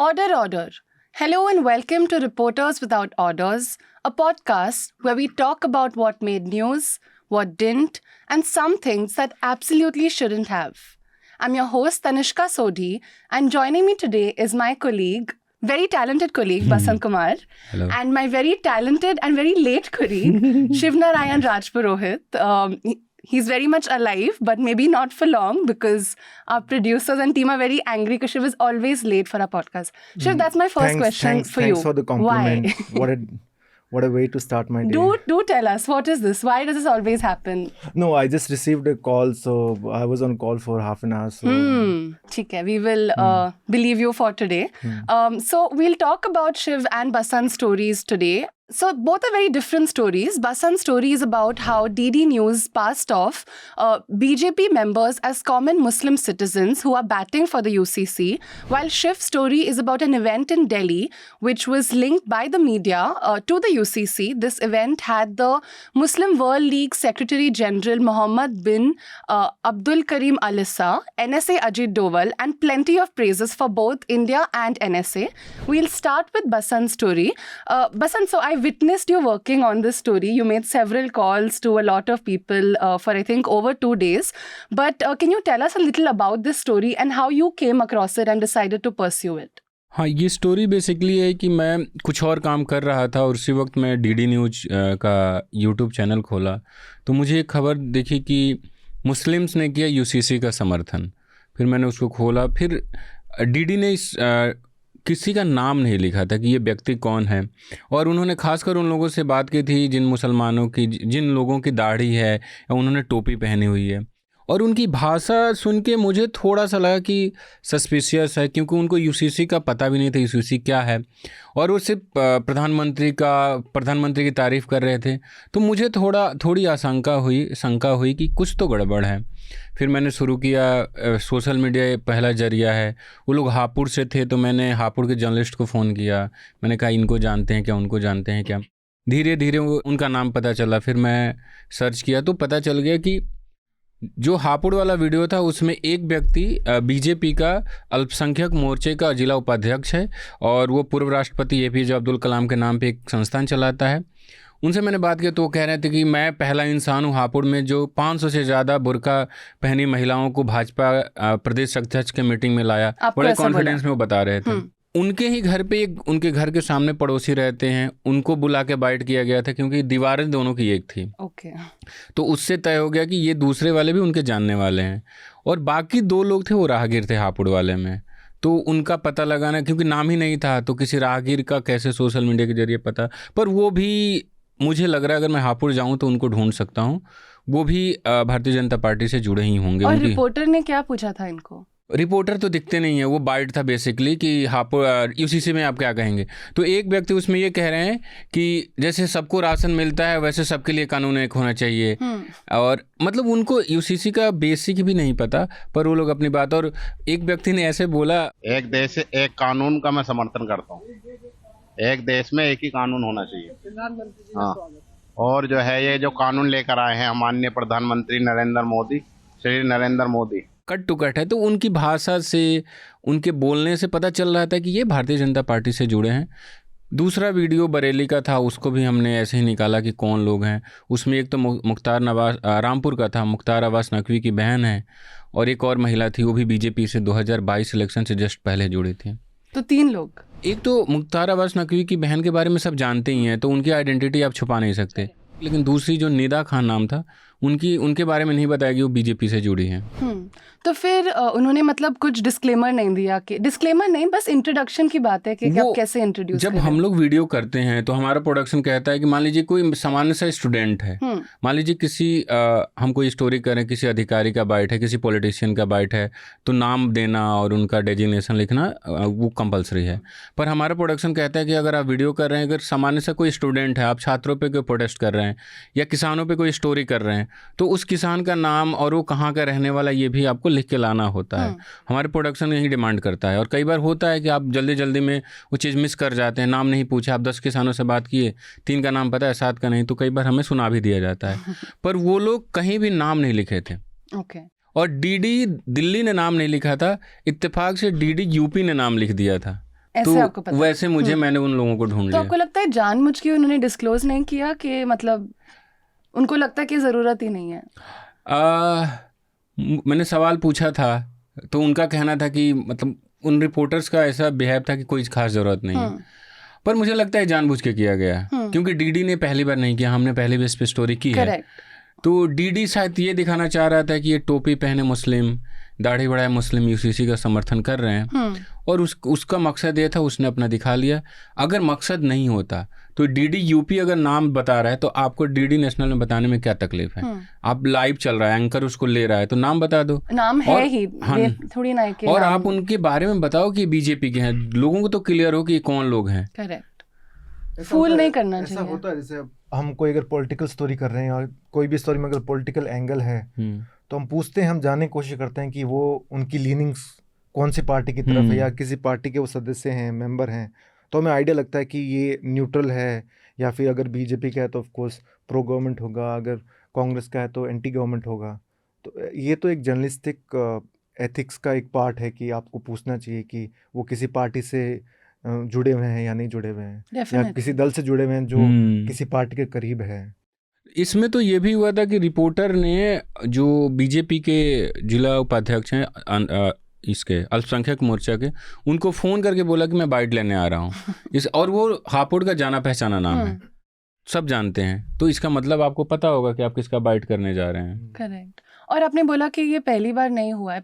Order, order. Hello and welcome to Reporters Without Orders, a podcast where we talk about what made news, what didn't, and some things that absolutely shouldn't have. I'm your host, Tanishka Sodhi, and joining me today is my colleague, very talented colleague, Basant Kumar. Hello. And my very talented and very late colleague, Shivnarayan Rajpurohit. He's very much alive, but maybe not for long because our producers and team are very angry because Shiv is always late for our podcast. Shiv, that's my first question for you. Thanks for the compliment. Why? What a way to start my day. Do tell us, what is this? Why does this always happen? No, I just received a call, so I was on call for half an hour. So ठीक है, we will believe you for today. So we'll talk about Shiv and Basant's stories today. So both are very different stories. Basant's story is about how DD News passed off BJP members as common Muslim citizens who are batting for the UCC, while Shiv's story is about an event in Delhi which was linked by the media to the UCC. This event had the Muslim World League Secretary General Mohammed bin Abdul Karim Al Issa, NSA Ajit Doval, and plenty of praises for both India and NSA. We'll start with Basant's story. Basant, so I witnessed you working on this story. You made several calls to a lot of people for I think over 2 days. But can you tell us a little about this story and how you came across it and decided to pursue it? हाँ, ये story basically है कि मैं कुछ और काम कर रहा था और उसी वक्त मैं डीडी न्यूज़ का यूट्यूब चैनल खोला तो मुझे एक खबर देखी कि मुस्लिम्स ने किया यूसीसी का समर्थन। फिर मैंने उसको खोला, फिर डीडी ने इस किसी का नाम नहीं लिखा था कि ये व्यक्ति कौन है, और उन्होंने खासकर उन लोगों से बात की थी जिन मुसलमानों की, जिन लोगों की दाढ़ी है या उन्होंने टोपी पहनी हुई है, और उनकी भाषा सुन के मुझे थोड़ा सा लगा कि सस्पिशियस है, क्योंकि उनको यूसीसी का पता भी नहीं था यूसीसी क्या है, और वो सिर्फ प्रधानमंत्री की तारीफ़ कर रहे थे। तो मुझे थोड़ी शंका हुई कि कुछ तो गड़बड़ है। फिर मैंने शुरू किया, सोशल मीडिया पहला जरिया है। वो लोग हापुड़ से थे तो मैंने हापुड़ के जर्नलिस्ट को फ़ोन किया, मैंने कहा इनको जानते हैं क्या, उनको जानते हैं क्या। धीरे धीरे उनका नाम पता चला, फिर मैं सर्च किया तो पता चल गया कि जो हापुड़ वाला वीडियो था उसमें एक व्यक्ति बीजेपी का अल्पसंख्यक मोर्चे का जिला उपाध्यक्ष है और वो पूर्व राष्ट्रपति एपीजे अब्दुल कलाम के नाम पे एक संस्थान चलाता है। उनसे मैंने बात की तो वो कह रहे थे कि मैं पहला इंसान हूँ हापुड़ में जो 500 से ज़्यादा बुर्का पहनी महिलाओं को भाजपा प्रदेश अध्यक्ष के मीटिंग में लाया। बड़े कॉन्फिडेंस में वो बता रहे थे। उनके ही घर पे उनके घर के सामने पड़ोसी रहते हैं, उनको बुला के बाइट किया गया था क्योंकि दीवारें दोनों की एक थी। तो उससे तय हो गया कि ये दूसरे वाले भी उनके जानने वाले हैं, और बाकी 2 लोग थे वो राहगीर थे हापुड़ वाले में। तो उनका पता लगाना, क्योंकि नाम ही नहीं था तो किसी राहगीर का कैसे सोशल मीडिया के जरिए पता, पर वो भी मुझे लग रहा है अगर मैं हापुड़ जाऊं तो उनको ढूंढ सकता हूं। वो भी भारतीय जनता पार्टी से जुड़े ही होंगे। और रिपोर्टर ने क्या पूछा था इनको? रिपोर्टर तो दिखते नहीं है, वो बाइट था बेसिकली कि हापुड़ यूसीसी में आप क्या कहेंगे। तो एक व्यक्ति उसमें ये कह रहे हैं कि जैसे सबको राशन मिलता है वैसे सबके लिए कानून एक होना चाहिए, और मतलब उनको यूसीसी का बेसिक भी नहीं पता, पर वो लोग अपनी बात। और एक व्यक्ति ने ऐसे बोला, एक देश एक कानून का मैं समर्थन करता हूँ, एक देश में एक ही कानून होना चाहिए। हाँ, और जो है ये जो कानून लेकर आए हैं माननीय प्रधानमंत्री Shri Narendra Modi, cut to cut है। तो उनकी भाषा से, उनके बोलने से पता चल रहा था कि ये भारतीय जनता पार्टी से जुड़े हैं। दूसरा वीडियो बरेली का था, उसको भी हमने ऐसे ही निकाला कि कौन लोग हैं। उसमें एक तो रामपुर का था, मुख्तार अब्बास नकवी की बहन है, और एक और महिला थी, वो भी बीजेपी से 2022 इलेक्शन से जस्ट पहले जुड़ी थी। तो 3 लोग। एक तो मुख्तार अब्बास नकवी की बहन के बारे में सब जानते ही हैं, तो उनकी आइडेंटिटी आप छुपा नहीं सकते। लेकिन दूसरी जो निदा खान नाम था, उनके बारे में नहीं बताया कि वो बीजेपी से जुड़ी हैं। तो फिर उन्होंने मतलब कुछ डिस्क्लेमर नहीं दिया कि, डिस्क्लेमर नहीं, बस इंट्रोडक्शन की बात है कि आप कैसे इंट्रोड्यूस जब हम लोग वीडियो करते हैं तो हमारा प्रोडक्शन कहता है कि मान लीजिए कोई सामान्य सा स्टूडेंट है, मान लीजिए किसी हम कोई स्टोरी करें, किसी अधिकारी का बाइट है, किसी पॉलिटिशियन का बाइट है, तो नाम देना और उनका डेजिग्नेशन लिखना वो कंपलसरी है। पर हमारा प्रोडक्शन कहता है कि अगर आप वीडियो कर रहे हैं, अगर सामान्य सा कोई स्टूडेंट है, आप छात्रों पे कोई प्रोटेस्ट कर रहे हैं या किसानों पे कोई स्टोरी कर रहे हैं, तो उस किसान का नाम और वो कहाँ का रहने वाला ये भी आपको लिख के लाना होता है। हमारे प्रोडक्शन यही डिमांड करता है। और कई बार होता है कि आप जल्दी जल्दी में वो चीज़ मिस कर जाते हैं, नाम नहीं पूछा, आप 10 किसानों से बात किए, 3 का नाम पता है, 7 का नहीं, तो कई बार हमें सुना भी दिया जाता है। पर वो लोग कहीं भी नाम नहीं लिखे थे। और डीडी दिल्ली ने नाम नहीं लिखा था, इत्तेफाक से डीडी यूपी ने नाम लिख दिया था। ऐसे आपको तो पता? वैसे मुझे मैंने उन लोगों को ढूंढ तो लिया। आपको लगता है जानबूझ के उन्होंने डिस्क्लोज नहीं किया कि मतलब उनको लगता है कि ज़रूरत ही नहीं है? मैंने सवाल पूछा था तो उनका कहना था कि मतलब उन रिपोर्टर्स का ऐसा बिहेव था कि कोई खास ज़रूरत नहीं है, पर मुझे लगता है जानबूझ के किया गया है, क्योंकि डीडी ने पहली बार नहीं किया, हमने पहले भी इस पे स्टोरी की है। करेक्ट। तो डीडी शायद ये दिखाना चाह रहा था कि ये टोपी पहने मुस्लिम, दाढ़ी बढ़ाए मुस्लिम यूसीसी का समर्थन कर रहे हैं, और उसका मकसद ये था, उसने अपना दिखा लिया। अगर मकसद नहीं होता तो डीडी यूपी अगर नाम बता रहा है तो आपको डीडी नेशनल में बताने में क्या तकलीफ है? आप लाइव चल रहा है, एंकर उसको ले रहा है तो नाम बता दो, नाम है ही, हाँ, ये थोड़ी ना है कि और नाम- आप उनके बारे में बताओ कि बीजेपी के हैं, लोगों को तो क्लियर हो कि कौन लोग हैं। करेक्ट। ऐसा फूल होता है- नहीं करना ऐसा चाहिए। होता है जैसे हम कोई अगर पॉलिटिकल स्टोरी कर रहे हैं और कोई भी स्टोरी में अगर पॉलिटिकल एंगल है तो हम पूछते हैं, हम जानने की कोशिश करते हैं कि वो उनकी लीनिंग्स कौन सी पार्टी की तरफ है, या किसी पार्टी के वो सदस्य हैं, मेंबर हैं, तो हमें आइडिया लगता है कि ये न्यूट्रल है, या फिर अगर बीजेपी का है तो ऑफ कोर्स प्रो गवर्नमेंट होगा, अगर कांग्रेस का है तो एंटी गवर्नमेंट होगा। तो ये तो एक जर्नलिस्टिक एथिक्स का एक पार्ट है कि आपको पूछना चाहिए कि वो किसी पार्टी से जुड़े हुए हैं या नहीं जुड़े हुए हैं, या Definitely. किसी दल से जुड़े हुए हैं जो किसी पार्टी के करीब है। इसमें तो ये भी हुआ था कि रिपोर्टर ने, जो बीजेपी के जिला उपाध्यक्ष हैं इसके अल्पसंख्यक मोर्चा के, उनको फ़ोन करके बोला कि मैं बाइट लेने आ रहा हूँ और वो हापुड़ का जाना पहचाना नाम है, सब जानते हैं, तो इसका मतलब आपको पता होगा कि आप किसका बाइट करने जा रहे हैं। करेक्ट। और आपने बोला कि ये पहली बार नहीं हुआ है,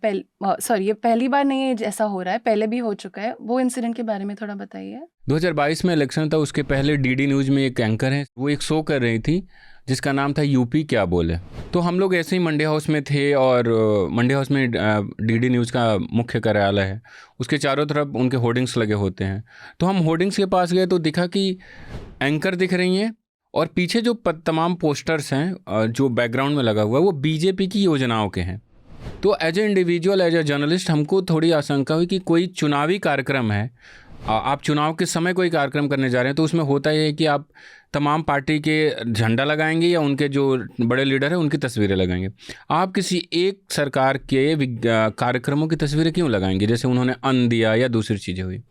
ये पहली बार नहीं है जैसा हो रहा है, पहले भी हो चुका है। वो इंसिडेंट के बारे में थोड़ा बताइए। 2022 में इलेक्शन था, उसके पहले डीडी न्यूज़ में एक एंकर है, वो एक शो कर रही थी जिसका नाम था यूपी क्या बोले। तो हम लोग ऐसे ही मंडी हाउस में थे, और मंडी हाउस में डीडी न्यूज़ का मुख्य कार्यालय है, उसके चारों तरफ उनके होर्डिंग्स लगे होते हैं। तो हम होर्डिंग्स के पास गए तो दिखा कि एंकर दिख रही हैं, और पीछे जो तमाम पोस्टर्स हैं जो बैकग्राउंड में लगा हुआ है वो बीजेपी की योजनाओं के हैं। तो as a individual, as a journalist, हमको थोड़ी आशंका हुई कि कोई चुनावी कार्यक्रम है, आप चुनाव के समय कोई कार्यक्रम करने जा रहे हैं, तो उसमें होता है कि आप तमाम पार्टी के झंडा लगाएंगे या उनके जो बड़े लीडर हैं उनकी तस्वीरें लगाएंगे। आप किसी एक सरकार के कार्यक्रमों की तस्वीरें क्यों लगाएंगे, जैसे उन्होंने अन्न दिया या दूसरी चीज़ें हुई।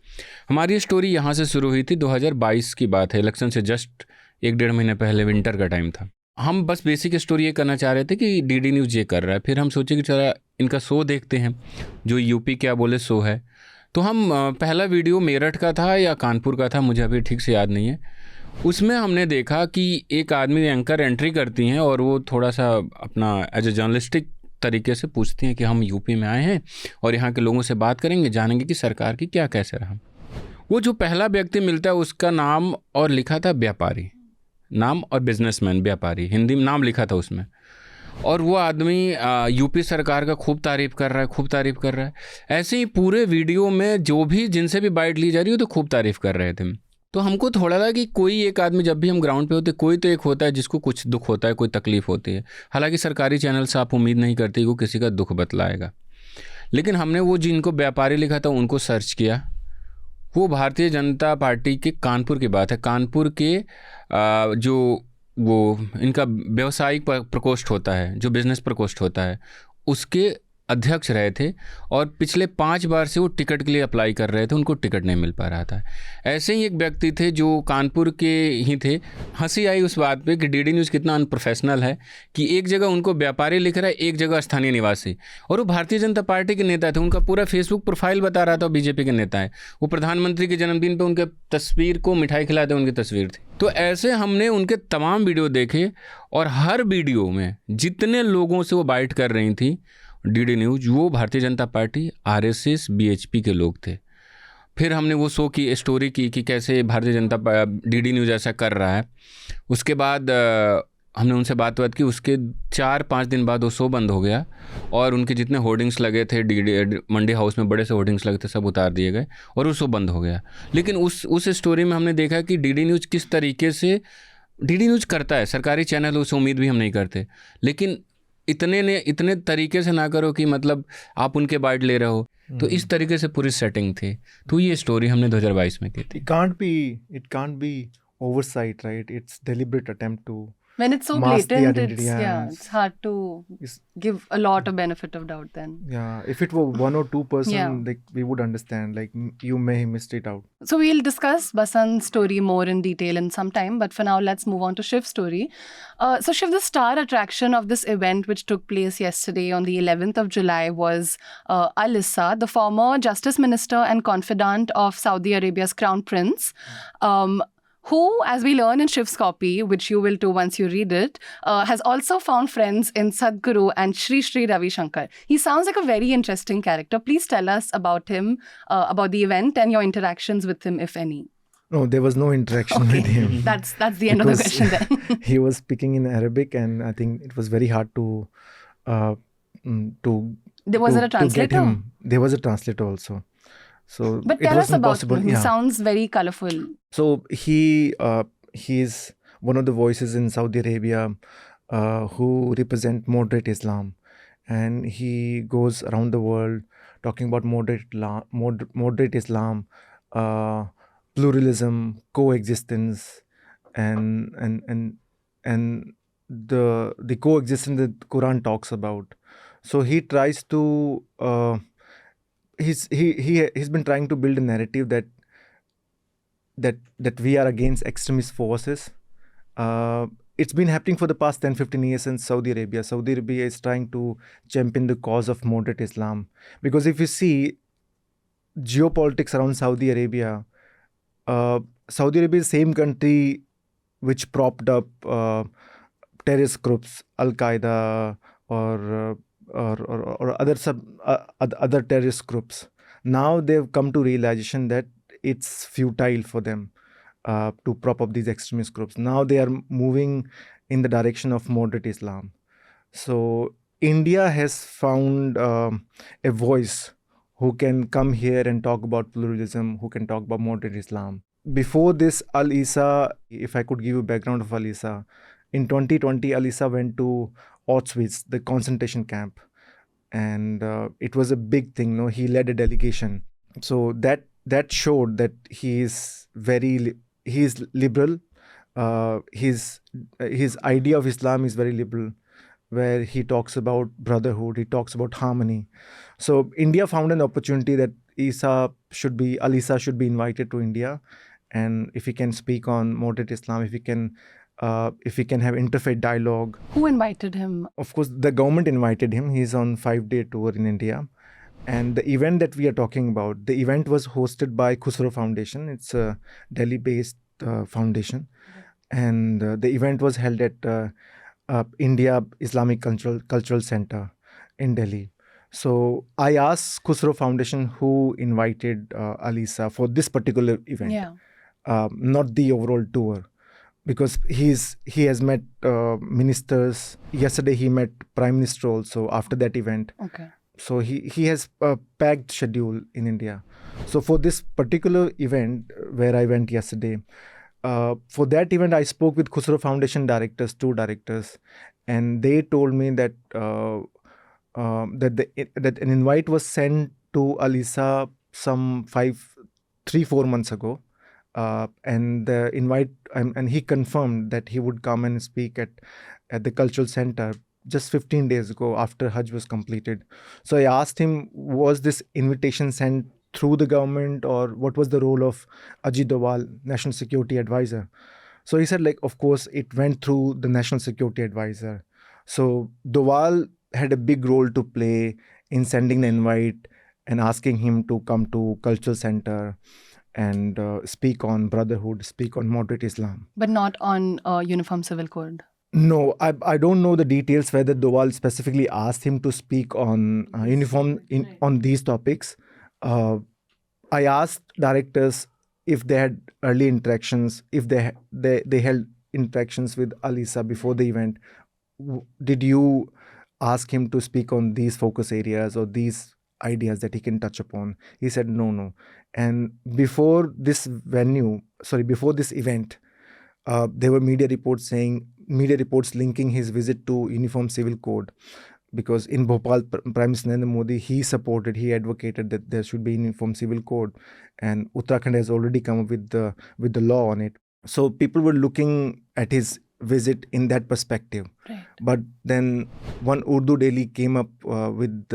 हमारी स्टोरी यहाँ से शुरू हुई थी, 2022 की बात है, इलेक्शन से जस्ट 1-1.5 महीने पहले, विंटर का टाइम था। हम बस बेसिक स्टोरी ये करना चाह रहे थे कि डीडी न्यूज़ ये कर रहा है, फिर हम सोचे कि चला इनका शो देखते हैं, जो यूपी क्या बोले शो है। तो हम पहला वीडियो मेरठ का था या कानपुर का था, मुझे अभी ठीक से याद नहीं है। उसमें हमने देखा कि एक आदमी एंकर एंट्री करती हैं और वो थोड़ा सा अपना एज ए जर्नलिस्टिक तरीके से पूछती हैं कि हम यूपी में आए हैं और यहाँ के लोगों से बात करेंगे, जानेंगे कि सरकार की क्या कैसे रहा। वो जो पहला व्यक्ति मिलता है उसका नाम और लिखा था व्यापारी, नाम और बिजनेसमैन, व्यापारी, हिंदी में नाम लिखा था उसमें। और वो आदमी यूपी सरकार का खूब तारीफ़ कर रहा है, खूब तारीफ़ कर रहा है। ऐसे ही पूरे वीडियो में जो भी जिनसे भी बाइट ली जा रही हो तो खूब तारीफ़ कर रहे थे। तो हमको थोड़ा लगा कि कोई एक आदमी, जब भी हम ग्राउंड पे होते, कोई तो एक होता है जिसको कुछ दुख होता है, कोई तकलीफ़ होती है। हालांकि सरकारी चैनल से आप उम्मीद नहीं करते कि वो किसी का दुख बतलाएगा, लेकिन हमने वो जिनको व्यापारी लिखा था उनको सर्च किया। वो भारतीय जनता पार्टी के कानपुर की बात है, कानपुर के जो वो इनका व्यवसायिक प्रकोष्ठ होता है, जो बिज़नेस प्रकोष्ठ होता है, उसके अध्यक्ष रहे थे, और पिछले 5 बार से वो टिकट के लिए अप्लाई कर रहे थे, उनको टिकट नहीं मिल पा रहा था। ऐसे ही एक व्यक्ति थे जो कानपुर के ही थे। हंसी आई उस बात पे कि डीडी न्यूज़ कितना अनप्रोफेशनल है कि एक जगह उनको व्यापारी लिख रहा है, एक जगह स्थानीय निवासी, और वो भारतीय जनता पार्टी के नेता थे। उनका पूरा फेसबुक प्रोफाइल बता रहा था बीजेपी के नेता है। वो प्रधानमंत्री के जन्मदिन पर उनके तस्वीर को मिठाई खिलाते उनकी तस्वीर थी। तो ऐसे हमने उनके तमाम वीडियो देखे, और हर वीडियो में जितने लोगों से वो बाइट कर रही थी डीडी न्यूज़, वो Bharatiya Janata party, RSS, BHP के लोग थे। फिर हमने वो शो की स्टोरी की कि कैसे भारतीय जनता डीडी न्यूज़ ऐसा कर रहा है। उसके बाद हमने उनसे बात की। उसके 4-5 दिन बाद वो शो बंद हो गया, और उनके जितने होर्डिंग्स लगे थे डीडी मंडी हाउस में, बड़े से होर्डिंग्स लगे थे, सब उतार दिए गए और वो शो बंद हो गया। लेकिन उस स्टोरी में हमने देखा कि डीडी न्यूज़ किस तरीके से डीडी न्यूज़ करता है। सरकारी चैनल उसे उम्मीद भी हम नहीं करते, लेकिन इतने तरीके से ना करो कि मतलब आप उनके बाइट ले रहे हो। तो इस तरीके से पूरी सेटिंग थी। तो ये स्टोरी हमने 2022 में की थी। It can't be oversight, right? It's deliberate attempt to When it's so mask the blatant, identity. it's hard to It's- give a lot of benefit of doubt then. yeah, if it were one or two person, Yeah. like we would understand. Like you may have missed it out. So we'll discuss Basant's story more in detail in some time, but for now, let's move on to Shiv's story. So Shiv, the star attraction of this event, which took place yesterday on the 11th of July, was Al-Issa, the former Justice Minister and confidant of Saudi Arabia's Crown Prince, who, as we learn in Shiv's copy, which you will too once you read it, has also found friends in Sadhguru and Sri Sri Ravi Shankar. He sounds like a very interesting character. Please tell us about him, about the event and your interactions with him, if any. No, there was no interaction with him. That's the end of the Because question then. he was speaking in Arabic, and I think it was very hard to Was to it a get translator? him. There was a translator also. So But it tell us wasn't about possible. him. He Yeah. sounds very colorful. So he's one of the voices in Saudi Arabia who represent moderate Islam, and he goes around the world talking about moderate Islam, pluralism, coexistence, and the coexistence that Quran talks about. So he tries to he's been trying to build a narrative that we are against extremist forces. It's been happening for the past 10-15 years in Saudi Arabia. Saudi Arabia is trying to champion the cause of moderate Islam. Because if you see geopolitics around Saudi Arabia is the same country which propped up terrorist groups, Al-Qaeda or other terrorist groups. Now they've come to realization that it's futile for them to prop up these extremist groups. Now they are moving in the direction of moderate Islam. So India has found a voice who can come here and talk about pluralism, who can talk about moderate Islam. Before this, Al-Issa, if I could give you a background of Al-Issa, in 2020, Al-Issa went to Auschwitz, the concentration camp, and it was a big thing. No, he led a delegation. So that showed that he is liberal. His idea of Islam is very liberal, where he talks about brotherhood, he talks about harmony. So India found an opportunity that Al-Issa should be invited to India, and if he can speak on moderate Islam, if he can have interfaith dialogue. Who invited him? Of course, the government invited him. He's on 5-day tour in India. And the event that we are talking about, the event was hosted by Khusro Foundation. It's a Delhi-based foundation. And the event was held at India Islamic Cultural Center in Delhi. So I asked Khusro Foundation who invited Al-Issa for this particular event, not the overall tour. Because he has met ministers. Yesterday he met Prime Minister also after that event. Okay. So he has a packed schedule in India. So for this particular event where I went yesterday, for that event I spoke with Khusro Foundation directors, 2 directors, and they told me that that an invite was sent to Al-Issa some 3-4 months ago. And the invite, and he confirmed that he would come and speak at the cultural center just 15 days ago after Hajj was completed. So I asked him, was this invitation sent through the government, or what was the role of Ajit Doval, National Security Advisor? So he said, like, of course, it went through the National Security Advisor. So Doval had a big role to play in sending the invite and asking him to come to cultural center and speak on brotherhood, speak on moderate Islam. But not on Uniform Civil Code. No, I don't know the details whether Doval specifically asked him to speak on on these topics. I asked directors if they had early interactions, if they held interactions with Al-Issa before the event. Did you ask him to speak on these focus areas or these ideas that he can touch upon? He said no. And before this event, there were media reports linking his visit to Uniform Civil Code, because in Bhopal, Prime Minister Narendra Modi, he advocated that there should be Uniform Civil Code, and Uttarakhand has already come up with the law on it. So people were looking at his visit in that perspective. Right. But then one Urdu daily came up with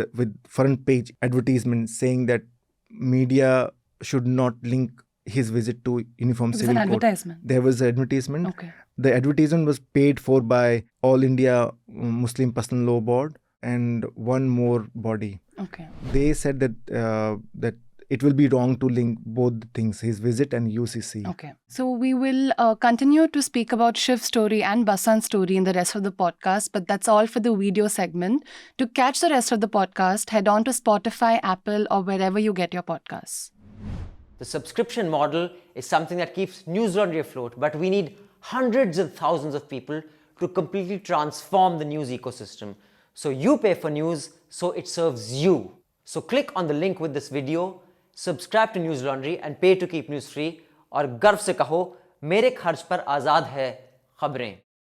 front page advertisement saying that media should not link his visit to Uniform It was Civil an Code. advertisement. There was an advertisement. Okay. The advertisement was paid for by All India Muslim Personal Law Board and one more body. Okay. They said that it will be wrong to link both things, his visit and UCC. Okay. So we will continue to speak about Shiv's story and Basant's story in the rest of the podcast, but that's all for the video segment. To catch the rest of the podcast, head on to Spotify, Apple, or wherever you get your podcasts. The subscription model is something that keeps News Laundry afloat, but we need hundreds of thousands of people to completely transform the news ecosystem. So you pay for news, so it serves you. So click on the link with this video, subscribe to News Laundry and pay to keep news free और गर्व से कहो मेरे खर्च पर आज़ाद है खबरें.